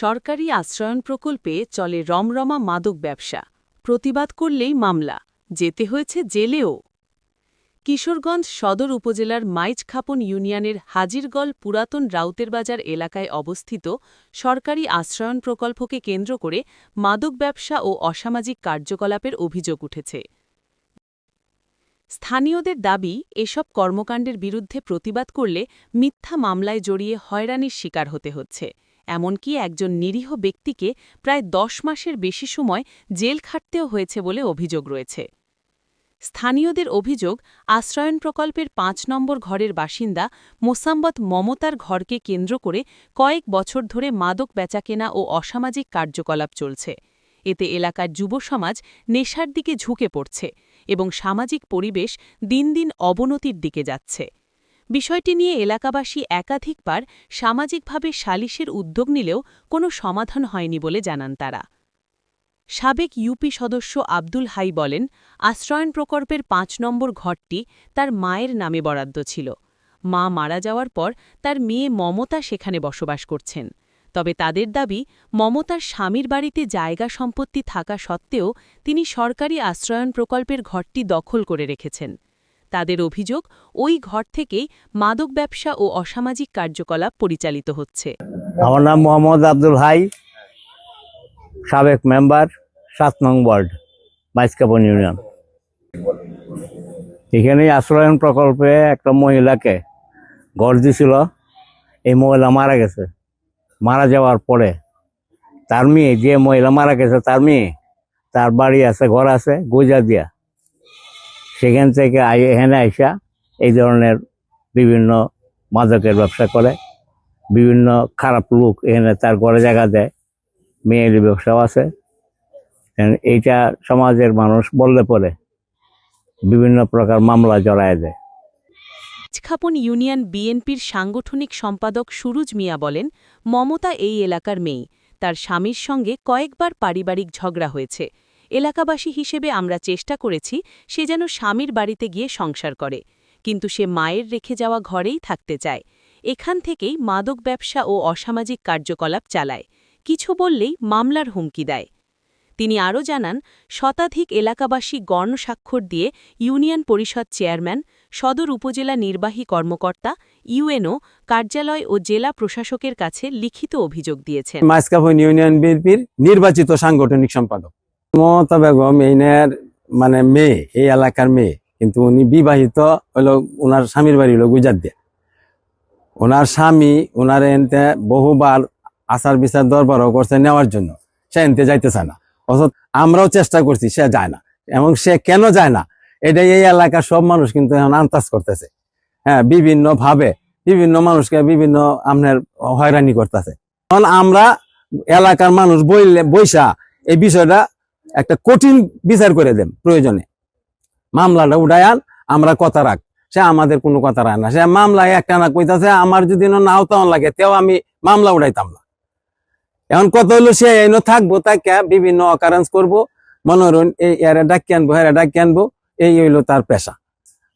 সরকারি আশ্রয়ণ প্রকল্পে চলে রমরমা মাদক ব্যবসা, প্রতিবাদ করলেই মামলা, যেতে হয়েছে জেলেও। কিশোরগঞ্জ সদর উপজেলার মাইজখাপন ইউনিয়নের হাজিরগল পুরাতন রাউতের বাজার এলাকায় অবস্থিত সরকারি আশ্রয়ণ প্রকল্পকে কেন্দ্র করে মাদক ব্যবসা ও অসামাজিক কার্যকলাপের অভিযোগ উঠেছে। স্থানীয়দের দাবি, এসব কর্মকাণ্ডের বিরুদ্ধে প্রতিবাদ করলে মিথ্যা মামলায় জড়িয়ে হয়রানির শিকার হতে হচ্ছে। এমনকি একজন নিরীহ ব্যক্তিকে প্রায় 10 মাসের বেশি সময় জেল খাটতেও হয়েছে বলে অভিযোগ রয়েছে। স্থানীয়দের অভিযোগ, আশ্রয়ণ প্রকল্পের 5 নম্বর ঘরের বাসিন্দা মোসাম্মত মমতার ঘরকে কেন্দ্র করে কয়েক বছর ধরে মাদক বেচাকেনা ও অসামাজিক কার্যকলাপ চলছে। এতে এলাকার যুব সমাজ নেশার দিকে ঝুঁকে পড়ছে এবং সামাজিক পরিবেশ দিন দিন অবনতির দিকে যাচ্ছে। বিষয়টি নিয়ে এলাকাবাসী একাধিকবার সামাজিকভাবে সালিশের উদ্যোগ নিলেও কোনো সমাধান হয়নি বলে জানান তারা। সাবেক ইউপি সদস্য আব্দুল হাই বলেন, আশ্রয়ণ প্রকল্পের 5 নম্বর ঘরটি তার মায়ের নামে বরাদ্দ ছিল। মা মারা যাওয়ার পর তার মেয়ে মমতা সেখানে বসবাস করছেন। তবে তাদের দাবি, মমতার স্বামীর বাড়িতে জায়গা সম্পত্তি থাকা সত্ত্বেও তিনি সরকারি আশ্রয়ণ প্রকল্পের ঘরটি দখল করে রেখেছেন। তাদের অভিযোগ, ওই ঘর থেকেই মাদক ব্যবসা ও অসামাজিক কার্যকলাপ পরিচালিত হচ্ছে। আমার নাম মোহাম্মদ আব্দুল হাই, সাবেক মেম্বার 7 নং ওয়ার্ড, মাইজখাপন ইউনিয়ন। এখানে আশ্রয়ণ প্রকল্পে একটা মহিলাকে ঘর দিছিল। এই মহিলা মারা গেছে। মারা যাওয়ার পরে তার মেয়ে, যে মহিলা মারা গেছে তার মেয়ে, তার বাড়ি আছে, ঘর আছে গুজা দিয়া। সেখান থেকে এখানে আইসা এই ধরনের বিভিন্ন মাদকের ব্যবসা করে। বিভিন্ন খারাপ লোক এখানে তার ঘরে জায়গা দেয়। মেয়ের ব্যবসাও আছে। এইটা সমাজের মানুষ বললে পরে বিভিন্ন প্রকার মামলা জড়ায় দেয়। মাইজখাপন ইউনিয়ন বিএনপির সাংগঠনিক সম্পাদক সুরুজ মিয়া বলেন, মমতা এই এলাকার মেয়ে। তার স্বামীর সঙ্গে কয়েকবার পারিবারিক ঝগড়া হয়েছে। এলাকাবাসী হিসেবে আমরা চেষ্টা করেছি সে যেন স্বামীর বাড়িতে গিয়ে সংসার করে, কিন্তু সে মায়ের রেখে যাওয়া ঘরেই থাকতে চায়। এখান থেকেই মাদক ব্যবসা ও অসামাজিক কার্যকলাপ চালায়। কিছু বললেই মামলার হুমকি দেয়। তিনি আরও জানান, শতাধিক এলাকাবাসী গণস্বাক্ষর দিয়ে ইউনিয়ন পরিষদ চেয়ারম্যান, সদর উপজেলা নির্বাহী কর্মকর্তা, ইউএনও কার্যালয় ও জেলা প্রশাসকের কাছে লিখিত অভিযোগ দিয়েছেন। মাইজখাপন ইউনিয়ন বিএনপির নির্বাচিত সাংগঠনিক সম্পাদক মমতা বেগম এইনার মেয়ে, এই এলাকার মেয়ে, কিন্তু উনি বিবাহিত হলো। ওনার স্বামীর বাড়ি হলো গুজরাট দিয়ে। ওনার স্বামী ওনার এনতে বহুবার আচার বিচার দরবারও করছে নেওয়ার জন্য, সে এনতে যাইতেছে না। অথচ আমরাও চেষ্টা করছি, সে যায় না। এবং সে কেন যায় না, এটা এই এলাকার সব মানুষ কিন্তু এখন আন্দাজ করতেছে। হ্যাঁ, বিভিন্ন ভাবে বিভিন্ন মানুষকে বিভিন্ন আপনার হয়রানি করতেছে। কারণ আমরা এলাকার মানুষ বইসা এই বিষয়টা একটা কঠিন বিচার করে দেন। প্রয়োজনে মামলাটা উঠায়ান, আমরা কথা রাখ। সে আমাদের কোনো কথা রাখ না। সে মামলায় একটা না কইতাছে, আমার যদি নাও তেমন লাগে তেও আমি মামলা উঠাইতাম না। এখন কত হইলো, সে এনে থাকবো, তাকে বিভিন্ন অকারেন্স করবো, মনোরণ এই এরা ডাকি আনবো, হেরা ডাকি আনবো, এই হইলো তার পেশা।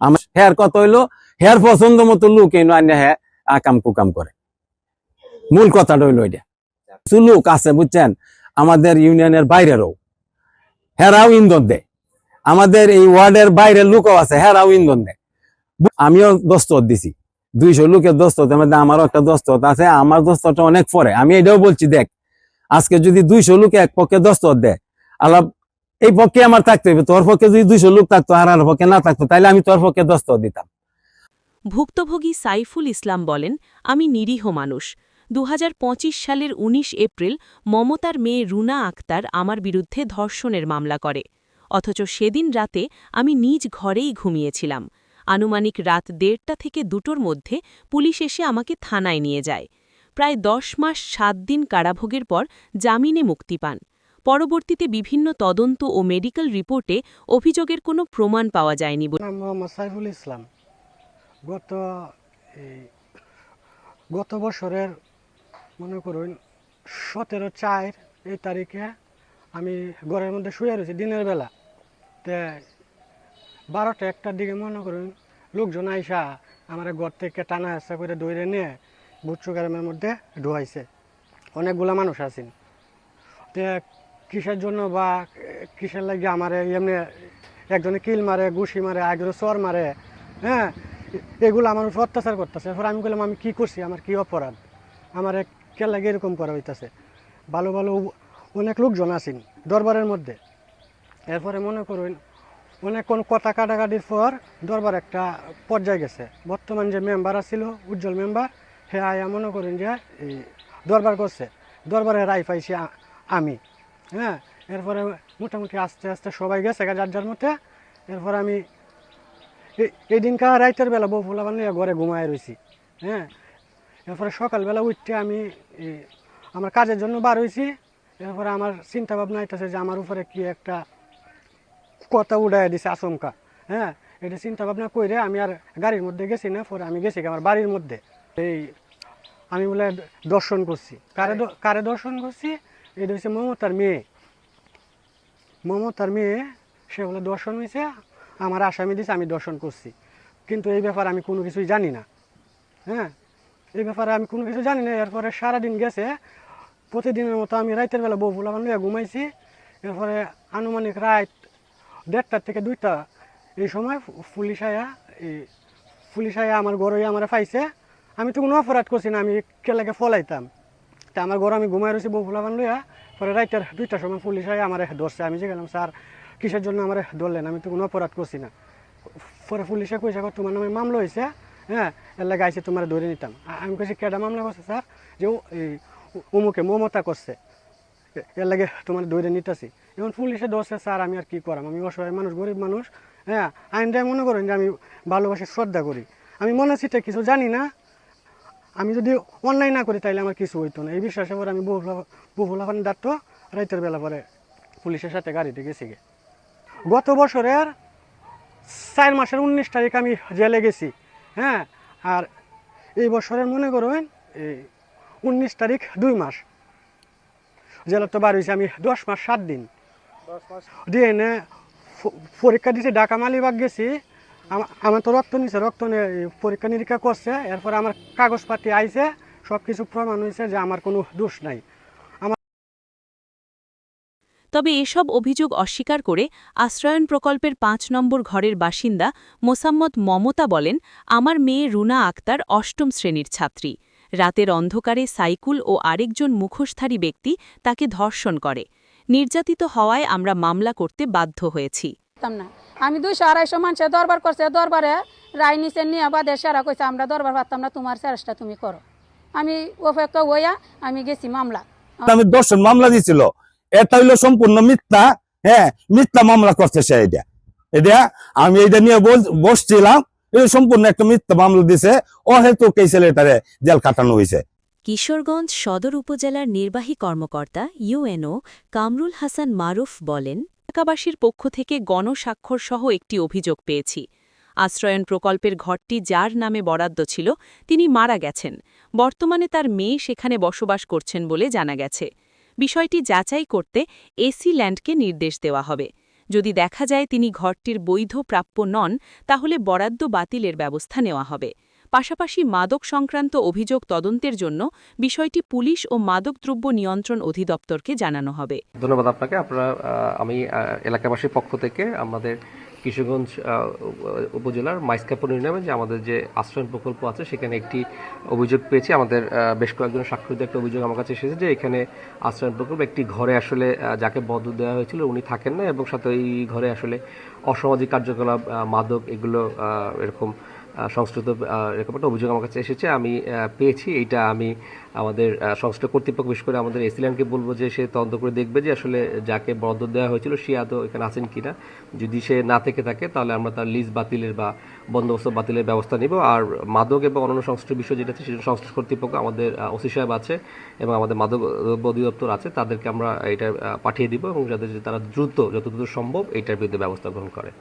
আমার হেয়ার কত হইলো, হেয়ার পছন্দ মতো লোক এনে আনে হ্যাঁ আকাম কুকাম করে। মূল কথাটা হইলো এটা। কিছু লোক আছে বুঝছেন, আমাদের ইউনিয়নের বাইরেরও, হেরাও ইন্ধন দেয়। আমাদের এই ওয়ার্ডের বাইরের লোকও আছে, হেরাও ইন্ধন দেয়। আমিও দস্তখত দিছি, 200 লোকের দস্তখত, আমারও একটা দস্তখত আছে। আমার দস্তখতটা অনেক পরে। আমি এটাও বলছি, দেখ আজকে যদি 200 লোকে এক পক্ষে দস্তখত দেয়, আল্লাহ এই পক্ষে আমার থাকতে হবে। তোর পক্ষে যদি 200 লোক থাকতো আর আর পক্ষে না থাকতো, তাইলে আমি তোর পক্ষে দস্তখত দিতাম। ভুক্তভোগী সাইফুল ইসলাম বলেন, আমি নিরীহ মানুষ। 2025 সালের 19 এপ্রিল মমতার মেয়ে রুনা আক্তার আমার বিরুদ্ধে ধর্ষণের মামলা করে। অথচ সেদিন রাতে আমি নিজ ঘরেই ঘুমিয়েছিলাম। আনুমানিক রাত 1:30 থেকে 2টোর মধ্যে পুলিশ এসে আমাকে থানায় নিয়ে যায়। প্রায় 10 মাস 7 দিন কারাভোগের পর জামিনে মুক্তি পান। পরবর্তীতে বিভিন্ন তদন্ত ও মেডিকেল রিপোর্টে অভিযোগের কোনো প্রমাণ পাওয়া যায়নি বলে। মোহাম্মদ সাইফুল ইসলাম গত বছরের মনে করুন 17/4 এই তারিখে আমি ঘরের মধ্যে শুয়ে রয়েছি দিনের বেলা। তে 12টা-1টার দিকে মনে করুন লোকজন আইসা আমার ঘর থেকে টানা হেঁচা করে দৌড়ে নিয়ে বুটচু গ্রামের মধ্যে ঢুয়াইছে। অনেকগুলা মানুষ আছেন। তে কিসের জন্য বা কিসের লাগে আমার এমনি একজনে কিল মারে, ঘুষি মারে, একজনে চর মারে, হ্যাঁ, এগুলো আমার উপর অত্যাচার করতেছে। এরপর আমি বললাম আমি কি করছি, আমার কি অপরাধ, আমার কে লাগে এরকম করা হইতেছে। ভালো ভালো অনেক লোকজন আছেন দরবারের মধ্যে। এরপরে মনে করুন অনেক কোন কথা কাটাকাটির পর দরবার একটা পর্যায়ে গেছে। বর্তমান যে মেম্বার আছিল উজ্জ্বল মেম্বার, হে আয়া মনে করেন যে এই দরবার করছে, দরবারে রায় পাইছি আমি, হ্যাঁ। এরপরে মোটামুটি আস্তে আস্তে সবাই গেছে যার যার মধ্যে। এরপর আমি এই দিনকার রাইতের বেলা বউ ফুলা বানিয়ে ঘরে ঘুমায় রয়েছি, হ্যাঁ। এরপরে সকালবেলা উঠতে আমি আমার কাজের জন্য বার হয়েছি। এরপরে আমার চিন্তা ভাবনা হইতেছে যে আমার উপরে কি একটা কথা উড়াই দিছে আচমকা, হ্যাঁ। এটা চিন্তা ভাবনা করে আমি আর গাড়ির মধ্যে গেছি না, পরে আমি গেছি আমার বাড়ির মধ্যে। এই আমি বলে দর্শন করছি, কারে দর্শন করছি, এটা হচ্ছে মমতার মেয়ে। মমতার মেয়ে সে বলে দর্শন হয়েছে, আমার আসামি দিছে, আমি দর্শন করছি। কিন্তু এই ব্যাপারে আমি কোনো কিছুই জানি না, হ্যাঁ, এই ব্যাপারে আমি কোনো কিছু জানি না। এরপরে সারাদিন গেছে, প্রতিদিনের মতো আমি রাতের বেলা বউ ফুলা বানিয়ে ঘুমাইছি। এরপরে আনুমানিক রাত 1:30 থেকে 2টা এই সময় পুলিশ আয়া আমার ঘরে আমার পাইছে। আমি তো কোনো অপরাধ করছি না, আমি কেলাকে ফলাইতাম। তা আমার ঘরে আমি ঘুমাই রয়েছি বউ ফুলা বানলইয়া। পরে রাতের 2টার সময় পুলিশ আয়া আমার ধরছে। আমি যে গেলাম স্যার কিসের জন্য আমার ধরলেন, আমি তো কোনো অপরাধ করছি না। পরে পুলিশে কইছে তোমার নামে মামলা হয়েছে, হ্যাঁ, এর লাগে আইসে তোমার ধরে নিতাম। আমি কইছি কেডা মামলা করছে স্যার, যে এই অমুকে মমতা করছে, এর লাগে তোমার ধরে নিতেছি। এখন পুলিশে ধরছে স্যার, আমি আর কি করাম, আমি অসহায় মানুষ, গরিব মানুষ, হ্যাঁ। আইনটাই মনে করেন যে আমি ভালোবাসি, শ্রদ্ধা করি। আমি মনে চিতে কিছু জানি না, আমি যদি অন্যায় না করি তাইলে আমার কিছু হইতো না। এই বিশ্বাসে পরে আমি বহুলাফান ডাক্ত রাইতের বেলা পরে পুলিশের সাথে গাড়িতে গেছি গে। গত বছরের 4 মাসের 19 তারিখ আমি জেলে গেছি, হ্যাঁ। আর এই বছরের মনে করবেন এই 19 তারিখ 2 মাস জেলার তো বার হয়েছি আমি 10 মাস 7 দিন দিয়ে এনে পরীক্ষা দিয়েছি। ঢাকা মালিবাগ গেছি, আমার তো রক্ত নিছে, রক্ত নিয়ে পরীক্ষা নিরীক্ষা করছে। এরপর আমার কাগজপাতি আইছে, সব কিছু প্রমাণ হয়েছে যে আমার কোনো দোষ নাই। তবে এসব অভিযোগ অস্বীকার করে আশ্রয়ন প্রকল্পের 5 নম্বর ঘরের বাসিন্দা মোসাম্মত মমতা বলেন, আমার মেয়ে রুনা আক্তার 8ম শ্রেণীর ছাত্রী। রাতের অন্ধকারে সাইকুল ও আরেকজন মুখোশধারী ব্যক্তি তাকে ধর্ষণ করে। নির্যাতিত হওয়ায় আমরা মামলা করতে বাধ্য হয়েছি। না, আমি 200-250 মানুষের দরবার করছে, দরবারে রায় নিচে নিয়ে বা দেশেরা কইছে আমরা দরবার পারতাম না, তোমার চেষ্টা তুমি করো। আমি অপেক্ষা হইয়া আমি গেছি মামলা। আমি দর্শন মামলা দিছিল, এটা হইলো সম্পূর্ণ মিথ্যা, হ্যাঁ, মিথ্যা মামলা করতেছে। এটা আমি এটা নিয়ে বসছিলাম, এটা সম্পূর্ণ একটা মিথ্যা মামলা দিছে। অহেতুক এই ছেলেটারে জেল কাটানো হয়েছে। কিশোরগঞ্জ সদর উপজেলার নির্বাহী কর্মকর্তা ইউএনও কামরুল হাসান মারুফ বলেন, এলাকাবাসীর পক্ষ থেকে গণস্বাক্ষরসহ একটি অভিযোগ পেয়েছি। আশ্রয়ন প্রকল্পের ঘরটি যার নামে বরাদ্দ ছিল তিনি মারা গেছেন। বর্তমানে তার মেয়ে সেখানে বসবাস করছেন বলে জানা গেছে। বিষয়টি যাচাই করতে এসি ল্যান্ডকে নির্দেশ দেওয়া হবে। যদি দেখা যায় তিনি ঘরটির বৈধ প্রাপ্য নন, তাহলে বরাদ্দ বাতিলের ব্যবস্থা নেওয়া হবে। পাশাপাশি মাদক সংক্রান্ত অভিযোগ তদন্তের জন্য বিষয়টি পুলিশ ও মাদকদ্রব্য নিয়ন্ত্রণ অধিদপ্তরকে জানানো হবে। ধন্যবাদ আপনাকে। আমি এলাকাবাসীর পক্ষ থেকে আমাদের কিশোরগঞ্জ উপজেলার মাইজকাপুর ইউনিয়নে যে আমাদের যে আশ্রয়ন প্রকল্প আছে সেখানে একটি অভিযোগ পেয়েছি। আমাদের বেশ কয়েকজন সাক্ষরিত একটা অভিযোগ আমার কাছে এসেছে যে এখানে আশ্রয়ন প্রকল্প একটি ঘরে আসলে যাকে বরাদ্দ দেওয়া হয়েছিল উনি থাকেন না, এবং সাথে এই ঘরে আসলে অসামাজিক কার্যকলাপ, মাদক এগুলো এরকম সংশ্লিষ্ট এরকম একটা অভিযোগ আমার কাছে এসেছে, আমি পেয়েছি। এইটা আমি আমাদের সংশ্লিষ্ট কর্তৃপক্ষ, বিশেষ করে আমাদের এসিল্যান্ডকে বলবো যে সে তদন্ত করে দেখবে যে আসলে যাকে বরাদ্দ দেওয়া হয়েছিল সে আদৌ এখানে আছেন কিনা। যদি সে না থেকে থাকে তাহলে আমরা তার লিজ বাতিলের বা বন্দোবস্ত বাতিলের ব্যবস্থা নিব। আর মাদক এবং অন্যান্য সংশ্লিষ্ট বিষয় যেটা আছে সেটা সংশ্লিষ্ট কর্তৃপক্ষ আমাদের ওসি সাহেব আছে এবং আমাদের মাদক অধিদপ্তর আছে, তাদেরকে আমরা এটা পাঠিয়ে দিব এবং যাতে তারা দ্রুত, যত দ্রুত সম্ভব এইটার বিরুদ্ধে ব্যবস্থা গ্রহণ করে।